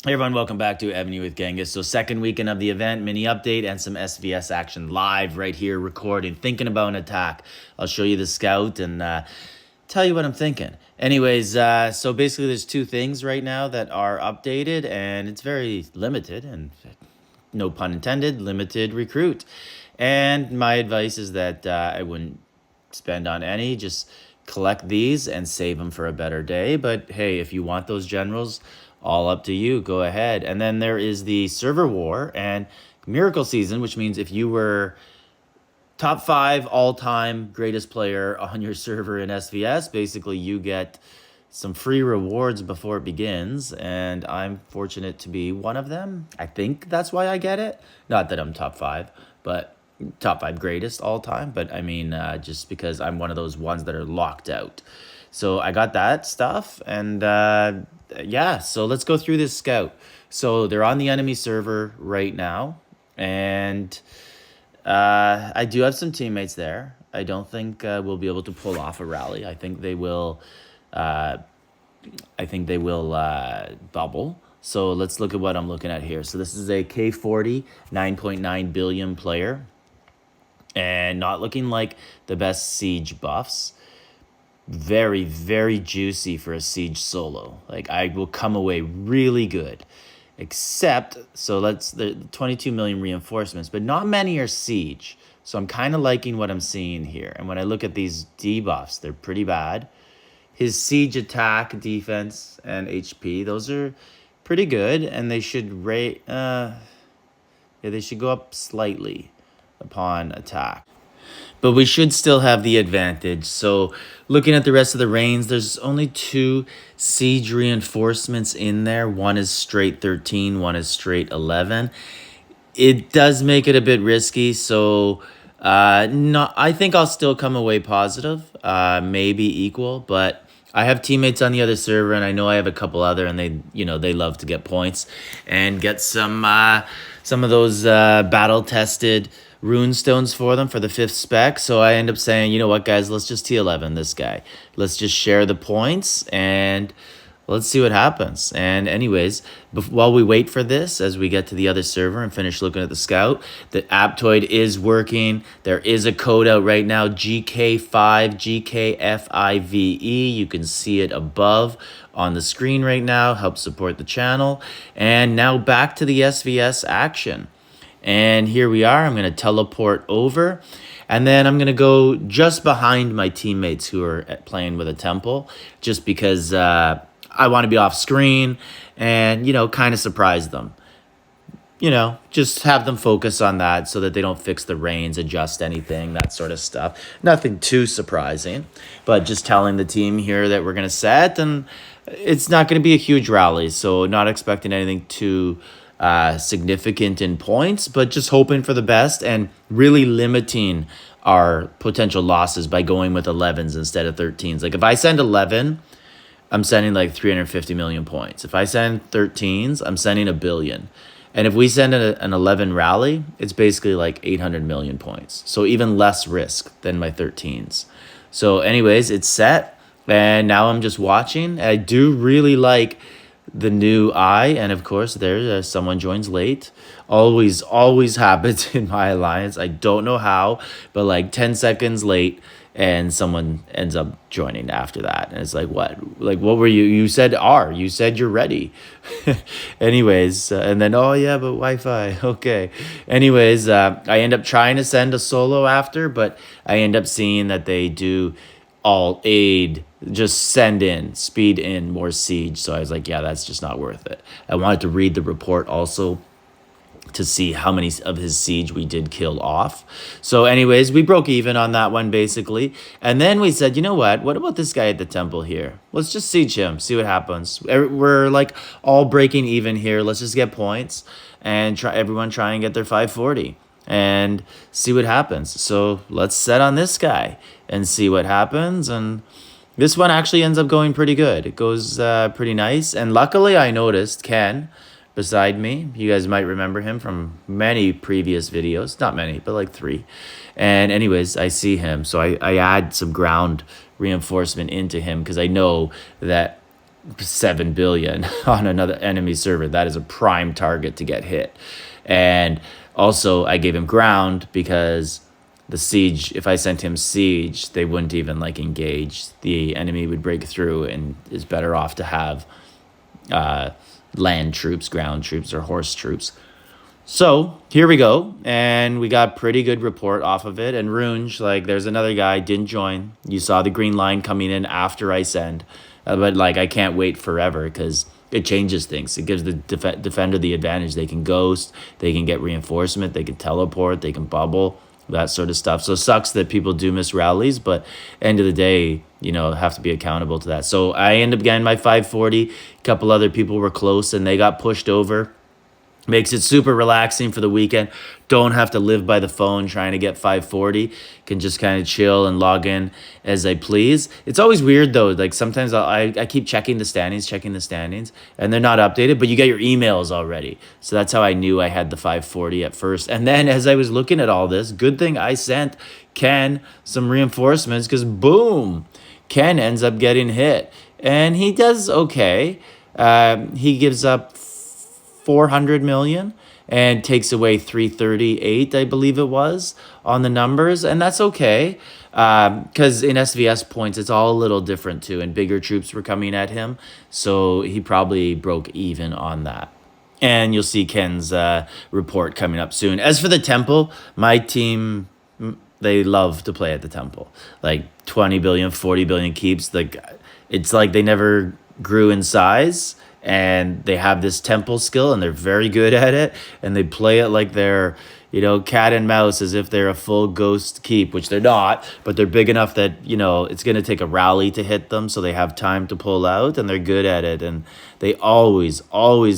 Hey everyone, welcome back to Evony with Genghis. So second weekend of the event, mini update and some SVS action live right here recording, thinking about an attack. I'll show you the scout and tell you what I'm thinking. Anyways, so basically there's two things right now that are updated and it's very limited and no pun intended, limited recruit. And my advice is that I wouldn't spend on any, just collect these and save them for a better day. But hey, if you want those generals, all up to you, go ahead. And then there is the server war and miracle season, which means if you were top 5 all-time greatest player on your server in SVS, basically you get some free rewards before it begins, and I'm fortunate to be one of them. I think that's why I get it. Not that I'm top 5, but top 5 greatest all time, but I mean just because I'm one of those ones that are locked out. So I got that stuff, and yeah, so let's go through this scout. So they're on the enemy server right now, and I do have some teammates there. I don't think we'll be able to pull off a rally. I think they will. Bubble. So let's look at what I'm looking at here. So this is a K40 9.9 billion player, and not looking like the best siege buffs. Very, very juicy for a siege solo. Like, I will come away really good. Except, so let's, the 22 million reinforcements, but not many are siege. So I'm kind of liking what I'm seeing here. And when I look at these debuffs, they're pretty bad. His siege attack, defense, and HP, those are pretty good. And they should rate, they should go up slightly upon attack. But we should still have the advantage. So looking at the rest of the reigns, there's only 2 siege reinforcements in there. One is straight 13, one is straight 11. It does make it a bit risky. So I think I'll still come away positive, maybe equal, but I have teammates on the other server, and I know I have a couple other, and they love to get points and get some of those battle tested rune stones for them for the 5th spec. So I end up saying, you know what, guys, let's just T11 this guy. Let's just share the points and let's see what happens. And anyways, while we wait for this, as we get to the other server and finish looking at the scout, the Aptoide is working. There is a code out right now, GK5, GKFIVE. You can see it above on the screen right now. Help support the channel. And now back to the SVS action. And here we are. I'm going to teleport over. And then I'm going to go just behind my teammates who are playing with a temple, just because I want to be off screen and, kind of surprise them. Just have them focus on that so that they don't fix the reins, adjust anything, that sort of stuff. Nothing too surprising, but just telling the team here that we're going to set, and it's not going to be a huge rally. So not expecting anything too significant in points, but just hoping for the best and really limiting our potential losses by going with 11s instead of 13s. Like, if I send 11, I'm sending like 350 million points. If I send 13s, I'm sending 1 billion. And if we send an 11 rally, it's basically like 800 million points. So even less risk than my 13s. So anyways, it's set. And now I'm just watching. I do really like the new eye, and of course there's someone joins late. Always happens in my alliance. I don't know how, but like 10 seconds late and someone ends up joining after that, and it's like, what were you said you said you're ready. Anyways, and then, oh yeah, but Wi-Fi. Okay. Anyways, I end up trying to send a solo after, but I end up seeing that they do all aid, just send in, speed in more siege. So I was like, yeah, that's just not worth it. I wanted to read the report also to see how many of his siege we did kill off. So anyways, we broke even on that one basically. And then we said, you know what about this guy at the temple here? Let's just siege him, see what happens. We're like all breaking even here. Let's just get points and everyone try and get their 540. And see what happens. So let's set on this guy and see what happens. And this one actually ends up going pretty good. It goes pretty nice. And luckily I noticed Ken beside me. You guys might remember him from many previous videos. Not many, but like 3. And anyways, I see him. So I add some ground reinforcement into him because I know that 7 billion on another enemy server. That is a prime target to get hit. And also, I gave him ground because the siege, if I sent him siege, they wouldn't even like engage. The enemy would break through, and is better off to have land troops, ground troops, or horse troops. So here we go, and we got pretty good report off of it. And Runge, like, there's another guy, didn't join. You saw the green line coming in after I send, but like, I can't wait forever because it changes things. It gives the defender the advantage. They can ghost, they can get reinforcement, they can teleport, they can bubble, that sort of stuff. So it sucks that people do miss rallies, but end of the day, you know, have to be accountable to that. So I end up getting my 540. A couple other people were close and they got pushed over. Makes it super relaxing for the weekend. Don't have to live by the phone trying to get 540. Can just kind of chill and log in as I please. It's always weird though. Like sometimes I keep checking the standings, and they're not updated, but you get your emails already. So that's how I knew I had the 540 at first. And then as I was looking at all this, good thing I sent Ken some reinforcements because boom, Ken ends up getting hit. And he does okay. He gives up 400 million and takes away 338, I believe it was, on the numbers. And that's okay. Because in SVS points, it's all a little different too. And bigger troops were coming at him. So he probably broke even on that. And you'll see Ken's report coming up soon. As for the temple, my team, they love to play at the temple. Like 20 billion, 40 billion keeps. Like, it's like they never grew in size. And they have this temple skill, and they're very good at it. And they play it like they're, you know, cat and mouse, as if they're a full ghost keep, which they're not. But they're big enough that, you know, it's going to take a rally to hit them, so they have time to pull out, and they're good at it. And they always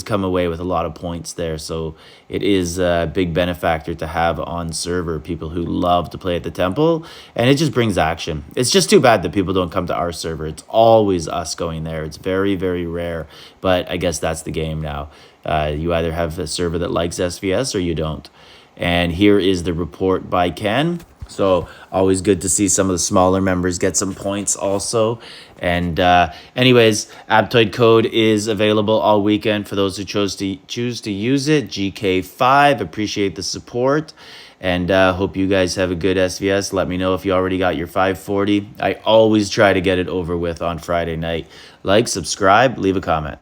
come away with a lot of points there. So it is a big benefactor to have on server people who love to play at the temple, and it just brings action. It's just too bad that people don't come to our server. It's always us going there. It's very, very rare, but I guess that's the game now. You either have a server that likes SVS or you don't. And here is the report by Ken. So always good to see some of the smaller members get some points also. And anyways, Aptoide code is available all weekend for those who choose to use it. GK5, appreciate the support. And hope you guys have a good SVS. Let me know if you already got your 540. I always try to get it over with on Friday night. Like, subscribe, leave a comment.